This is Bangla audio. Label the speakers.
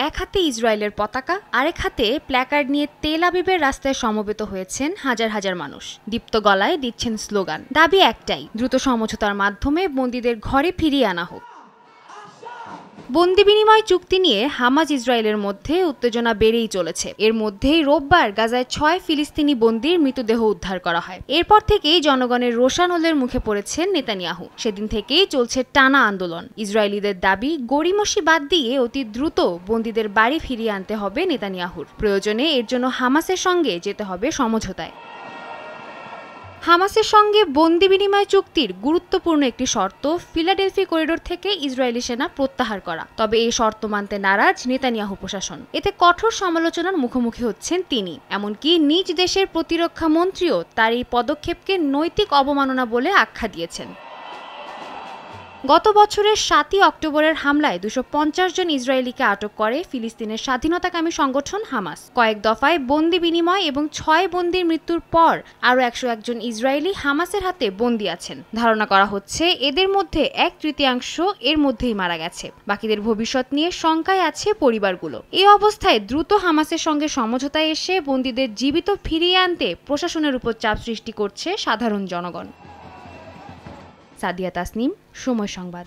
Speaker 1: এক হাতে ইসরায়েলের পতাকা, আরেক হাতে প্ল্যাকার্ড নিয়ে তেল আবিবের রাস্তায় সমবেত হয়েছেন হাজার হাজার মানুষ। দীপ্ত গলায় দিচ্ছেন স্লোগান। দাবি একটাই, দ্রুত সমঝোতার মাধ্যমে বন্দীদের ঘরে ফিরিয়ে আনা হোক। বন্দি বিনিময় চুক্তি নিয়ে হামাস ইসরায়েলের মধ্যে উত্তেজনা বেড়েই চলেছে। এর মধ্যেই রোববার গাজায় ৬ ফিলিস্তিনি বন্দির মৃতদেহ উদ্ধার করা হয়। এরপর থেকেই জনগণের রোষানলের মুখে পড়েছেন নেতানিয়াহু। সেদিন থেকেই চলছে টানা আন্দোলন। ইসরায়েলিদের দাবি, গড়িমসি বাদ দিয়ে অতি দ্রুত বন্দীদের বাড়ি ফিরিয়ে আনতে হবে নেতানিয়াহুর। প্রয়োজনে এর জন্য হামাসের সঙ্গে যেতে হবে সমঝোতায়। হামাসের সঙ্গে বন্দি বিনিময় চুক্তির গুরুত্বপূর্ণ একটি শর্ত ফিলাডেলফি করিডোর থেকে ইসরায়েলি সেনা প্রত্যাহার করা। তবে এই শর্ত মানতে নারাজ নেতানিয়াহু প্রশাসন। এতে কঠোর সমালোচনার মুখোমুখি হচ্ছেন তিনি। এমনকি নিজ দেশের প্রতিরক্ষা মন্ত্রীও তার এই পদক্ষেপকে নৈতিক অবমাননা বলে আখ্যা দিয়েছেন। গত বছরের ৭ই অক্টোবরের হামলায় ২৫০ জন ইসরায়েলিকে আটক করে ফিলিস্তিনের স্বাধীনতাকামী সংগঠন হামাস। কয়েক দফায় বন্দি বিনিময় এবং ৬ বন্দির মৃত্যুর পর আরও ১০১ জন ইসরায়েলি হামাসের হাতে বন্দী আছেন। ধারণা করা হচ্ছে এদের মধ্যে ১/৩ এর মধ্যেই মারা গেছে। বাকিদের ভবিষ্যৎ নিয়ে শঙ্কায় আছে পরিবারগুলো। এই অবস্থায় দ্রুত হামাসের সঙ্গে সমঝোতায় এসে বন্দীদের জীবিত ফিরিয়ে আনতে প্রশাসনের উপর চাপ সৃষ্টি করছে সাধারণ জনগণ। সাদিয়া তাসনিম, সময় সংবাদ।